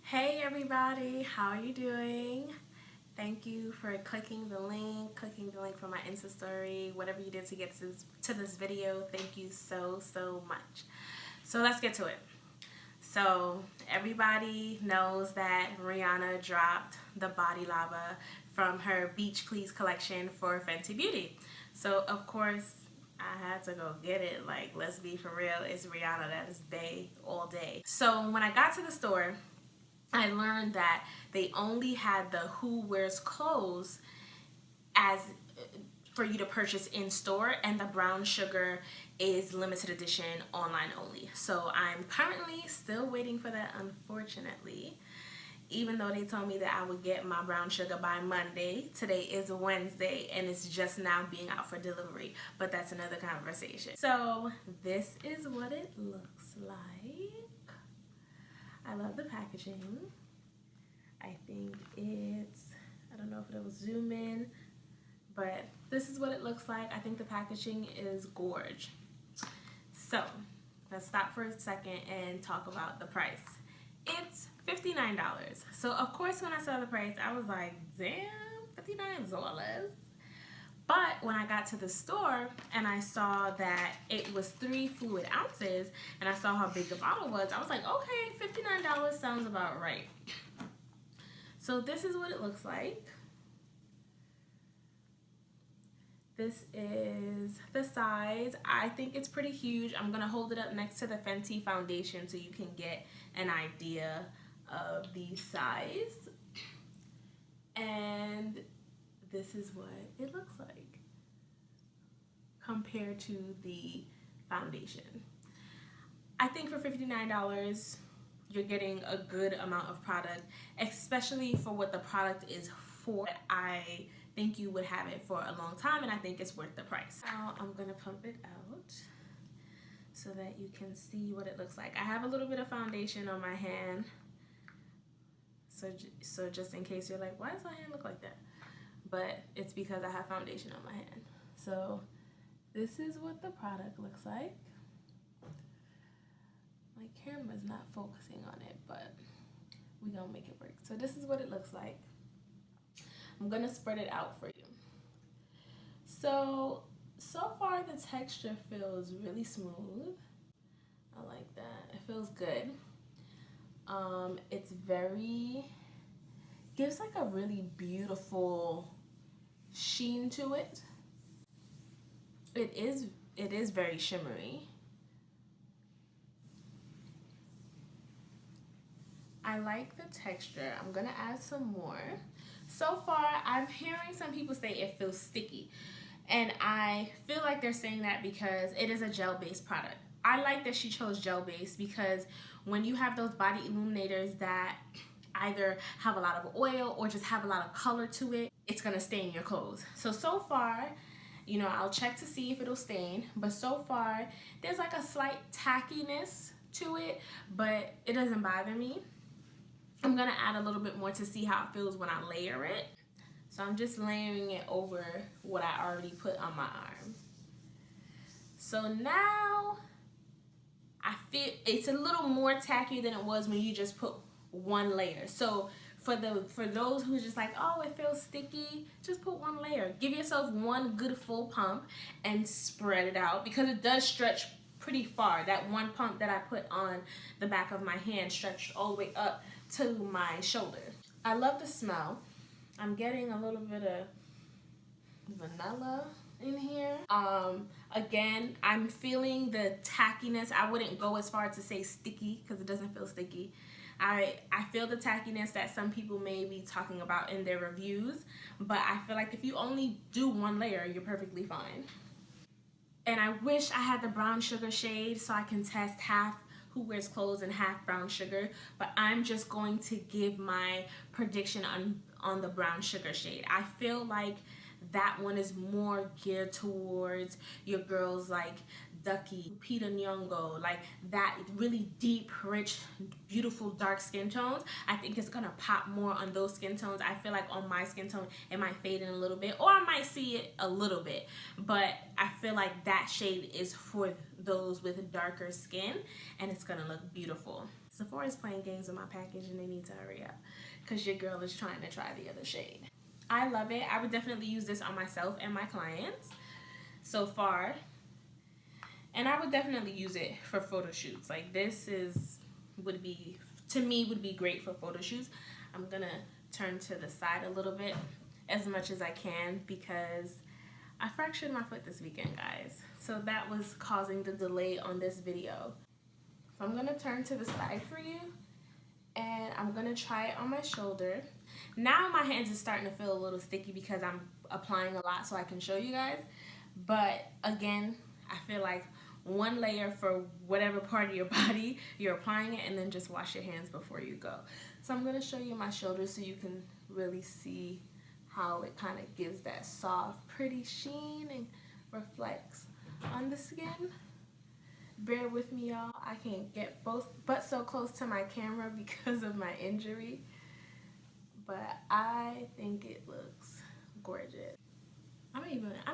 Hey everybody, how are you doing? Thank you for clicking the link for my Insta story, whatever you did to get to this video. Thank you so much. So let's get to it. So everybody knows that Rihanna dropped the Body Lava from her Beach Please collection for Fenty Beauty. So of course I had to go get it. Like, let's be for real, it's Rihanna, that is bae all day. So when I got to the store, I learned that they only had the Who Wears Clothes as for you to purchase in store, and the brown sugar is limited edition online only. So I'm currently still waiting for that, unfortunately, even though they told me that I would get my brown sugar by Monday. Today is Wednesday and it's just now being out for delivery, but that's another conversation. So this is what it looks like. I love the packaging. I think it's, I don't know if it'll zoom in, but this is what it looks like. I think the packaging is gorge. So let's stop for a second and talk about the price. It's $59. So of course when I saw the price, I was like, damn, $59. But when I got to the store and I saw that it was 3 fluid ounces and I saw how big the bottle was, I was like, okay, $59 sounds about right. So this is what it looks like. This is the size. I think it's pretty huge. I'm gonna hold it up next to the Fenty foundation so you can get an idea of the size. And this is what it looks like compared to the foundation. I think for $59, you're getting a good amount of product, especially for what the product is for. I think you would have it for a long time, and I think it's worth the price. Now I'm gonna pump it out so that you can see what it looks like. I have a little bit of foundation on my hand, so just in case you're like, why does my hand look like that? But it's because I have foundation on my hand. So this is what the product looks like. My camera's not focusing on it, but we're gonna make it work. So this is what it looks like. I'm gonna spread it out for you. So far the texture feels really smooth. I like that. It feels good. It's very, gives like a really beautiful sheen to it. It is very shimmery. I like the texture. I'm gonna add some more. So far, I'm hearing some people say it feels sticky, and I feel like they're saying that because it is a gel-based product. I like that she chose gel-based because when you have those body illuminators that either have a lot of oil or just have a lot of color to it, it's gonna stain your clothes. So far, you know, I'll check to see if it'll stain, but so far, there's like a slight tackiness to it, but it doesn't bother me. I'm gonna add a little bit more to see how it feels when I layer it. So I'm just layering it over what I already put on my arm. So now I feel it's a little more tacky than it was when you just put one layer. So for those who's just like, oh, it feels sticky, just put one layer. Give yourself one good full pump and spread it out, because it does stretch pretty far. That one pump that I put on the back of my hand stretched all the way up to my shoulder. I love the smell. I'm getting a little bit of vanilla in here. Again, I'm feeling the tackiness. I wouldn't go as far to say sticky because it doesn't feel sticky. I feel the tackiness that some people may be talking about in their reviews, but I feel like if you only do one layer, you're perfectly fine. And I wish I had the brown sugar shade so I can test half Who Wears Clothes and half brown sugar, but I'm just going to give my prediction on the brown sugar shade. I feel like that one is more geared towards your girls like Ducky, Peter Nyong'o, like that really deep, rich, beautiful, dark skin tones. I think it's gonna pop more on those skin tones. I feel like on my skin tone, it might fade in a little bit, or I might see it a little bit, but I feel like that shade is for those with darker skin, and it's gonna look beautiful. Sephora is playing games with my package and they need to hurry up because your girl is trying to try the other shade. I love it. I would definitely use this on myself and my clients so far. And I would definitely use it for photo shoots. Like this would be great for photo shoots. I'm gonna turn to the side a little bit as much as I can because I fractured my foot this weekend, guys. So that was causing the delay on this video. So I'm gonna turn to the side for you and I'm gonna try it on my shoulder. Now my hands are starting to feel a little sticky because I'm applying a lot so I can show you guys. But again, I feel like one layer for whatever part of your body you're applying it, and then just wash your hands before you go. So I'm gonna show you my shoulder so you can really see how it kind of gives that soft, pretty sheen and reflects on the skin. Bear with me, y'all. I can't get but so close to my camera because of my injury. But I think it looks gorgeous. I'm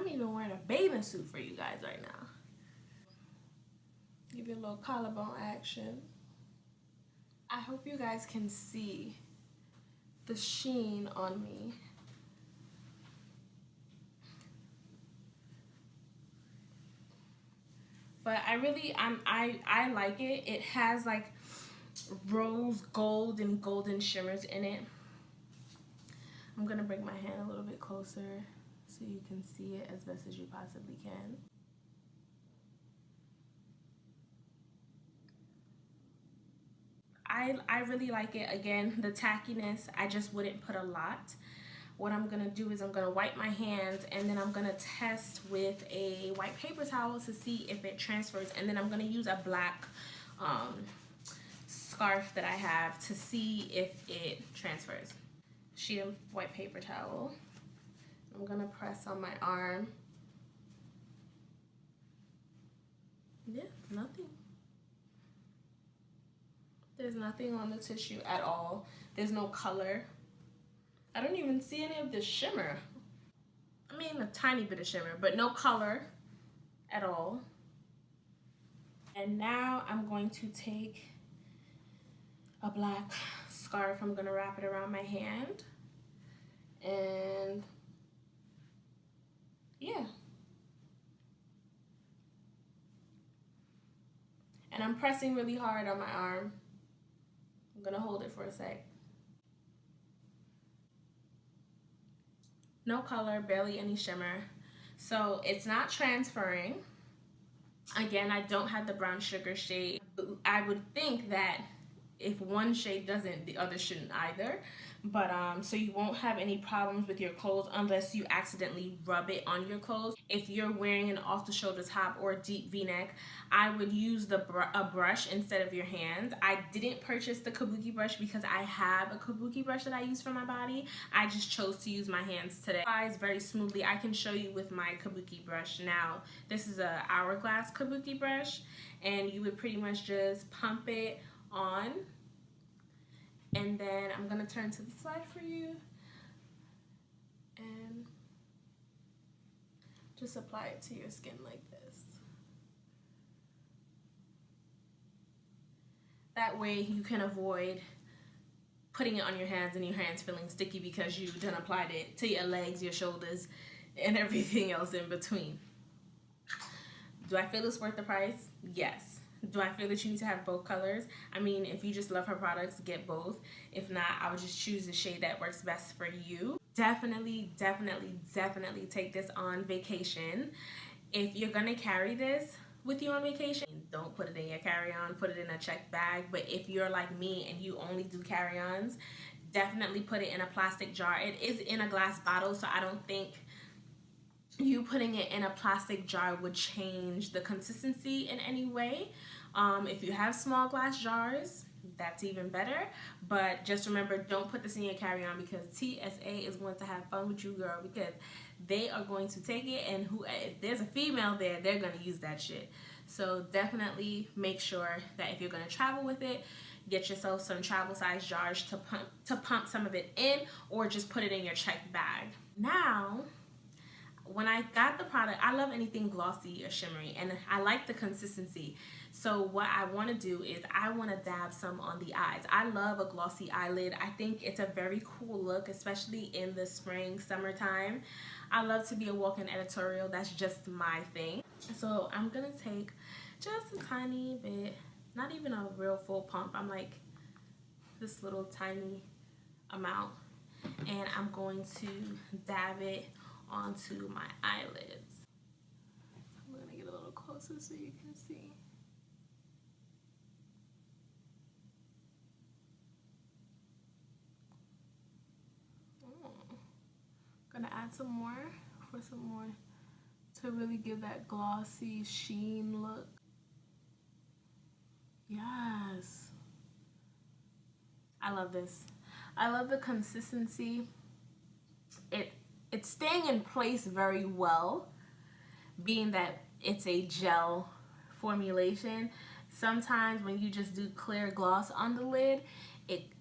even wearing a bathing suit for you guys right now. Give you a little collarbone action. I hope you guys can see the sheen on me. But I like it. It has like rose gold and golden shimmers in it. I'm gonna bring my hand a little bit closer so you can see it as best as you possibly can. I really like it. Again, the tackiness, I just wouldn't put a lot. What I'm gonna do is I'm gonna wipe my hands and then I'm gonna test with a white paper towel to see if it transfers, and then I'm gonna use a black scarf that I have to see if it transfers. Sheet of white paper towel. I'm gonna press on my arm. Yeah, nothing. There's nothing on the tissue at all. There's no color. I don't even see any of the shimmer. I mean, a tiny bit of shimmer, but no color at all. And now I'm going to take a black scarf. I'm gonna wrap it around my hand. And yeah. And I'm pressing really hard on my arm. I'm gonna hold it for a sec. No color, barely any shimmer. So it's not transferring. Again, I don't have the brown sugar shade. I would think that if one shade doesn't, the other shouldn't either. But so you won't have any problems with your clothes unless you accidentally rub it on your clothes. If you're wearing an off-the-shoulder top or a deep v-neck, I would use a brush instead of your hands. I didn't purchase the kabuki brush because I have a kabuki brush that I use for my body. I just chose to use my hands today. It applies very smoothly. I can show you with my kabuki brush now. This is a hourglass kabuki brush, and you would pretty much just pump it on. And then I'm gonna turn to the side for you and just apply it to your skin like this. That way you can avoid putting it on your hands and your hands feeling sticky because you done applied it to your legs, your shoulders, and everything else in between. Do I feel it's worth the price? Yes. Do I feel that you need to have both colors? I mean, if you just love her products, get both. If not, I would just choose the shade that works best for you. Definitely, definitely, definitely take this on vacation. If you're gonna carry this with you on vacation, don't put it in your carry-on, put it in a checked bag. But if you're like me and you only do carry-ons, definitely put it in a plastic jar. It is in a glass bottle, so I don't think you putting it in a plastic jar would change the consistency in any way. If you have small glass jars, that's even better. But just remember, don't put this in your carry-on because TSA is going to have fun with you, girl, because they are going to take it, and if there's a female there, they're going to use that shit. So definitely make sure that if you're going to travel with it, get yourself some travel size jars to pump some of it in, or just put it in your checked bag. Now, when I got the product, I love anything glossy or shimmery, and I like the consistency. So what I want to do is I want to dab some on the eyes. I love a glossy eyelid. I think it's a very cool look, especially in the spring, summertime. I love to be a walk-in editorial. That's just my thing. So I'm going to take just a tiny bit, not even a real full pump. I'm like this little tiny amount, and I'm going to dab it onto my eyelids. I'm going to get a little closer so you can see. Gonna add some more to really give that glossy sheen look. Yes, I love this. I love the consistency. It's staying in place very well, being that it's a gel formulation. Sometimes when you just do clear gloss on the lid,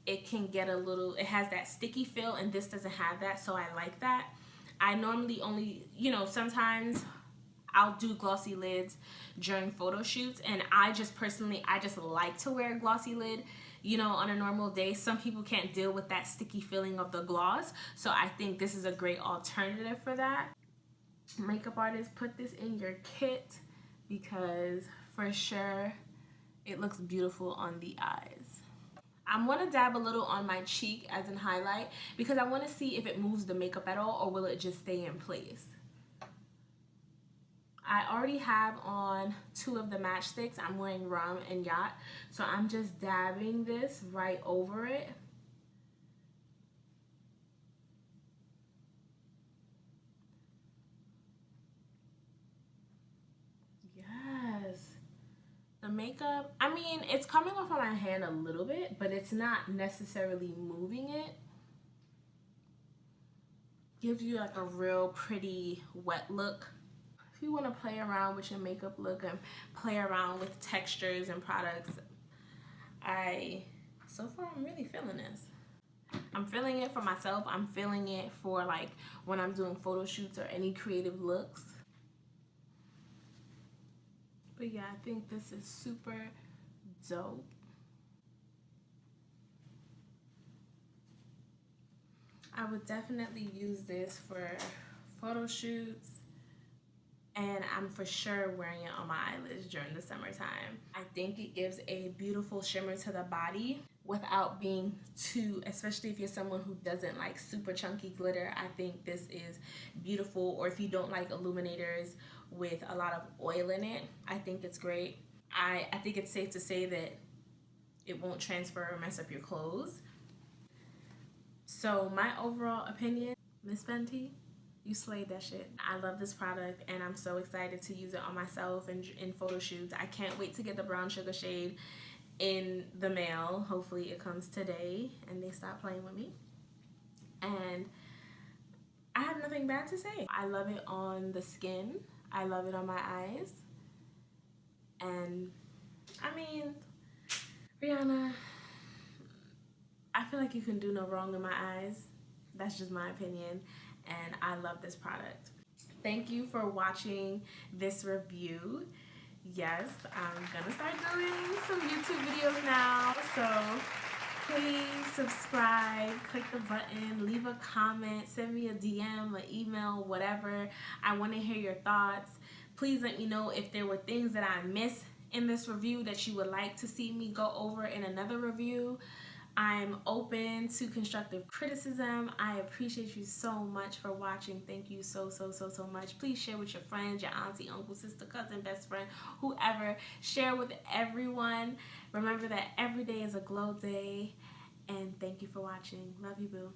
it can get a little, it has that sticky feel, and this doesn't have that, so I like that. I normally only, you know, sometimes I'll do glossy lids during photo shoots, and I just personally, I just like to wear a glossy lid, you know, on a normal day. Some people can't deal with that sticky feeling of the gloss, so I think this is a great alternative for that. Makeup artists, put this in your kit because for sure it looks beautiful on the eyes. I'm going to dab a little on my cheek as in highlight because I want to see if it moves the makeup at all, or will it just stay in place. I already have on 2 of the matchsticks. I'm wearing Rum and Yacht, so I'm just dabbing this right over it. Yes. The makeup, I mean, it's coming off on my hand a little bit, but it's not necessarily moving it. Gives you like a real pretty wet look. If you want to play around with your makeup look and play around with textures and products, so far I'm really feeling this. I'm feeling it for myself. I'm feeling it for like when I'm doing photo shoots or any creative looks. But yeah, I think this is super dope. I would definitely use this for photo shoots, and I'm for sure wearing it on my eyelids during the summertime. I think it gives a beautiful shimmer to the body without being too, especially if you're someone who doesn't like super chunky glitter. I think this is beautiful. Or if you don't like illuminators with a lot of oil in it, I think it's great. I think it's safe to say that it won't transfer or mess up your clothes. So my overall opinion, Miss Fenty, you slayed that shit. I love this product, and I'm so excited to use it on myself and in photo shoots. I can't wait to get the brown sugar shade in the mail. Hopefully it comes today and they stop playing with me. And I have nothing bad to say. I love it on the skin. I love it on my eyes. And I mean, Rihanna, I feel like you can do no wrong in my eyes. That's just my opinion, and I love this product. Thank you for watching this review. Yes, I'm gonna start doing some YouTube videos now, so please subscribe, click the button, leave a comment, send me a DM, an email, whatever. I want to hear your thoughts. Please let me know if there were things that I missed in this review that you would like to see me go over in another review. I'm open to constructive criticism. I appreciate you so much for watching. Thank you so much. Please share with your friends, your auntie, uncle, sister, cousin, best friend, whoever. Share with everyone. Remember that every day is a glow day. And thank you for watching. Love you, boo.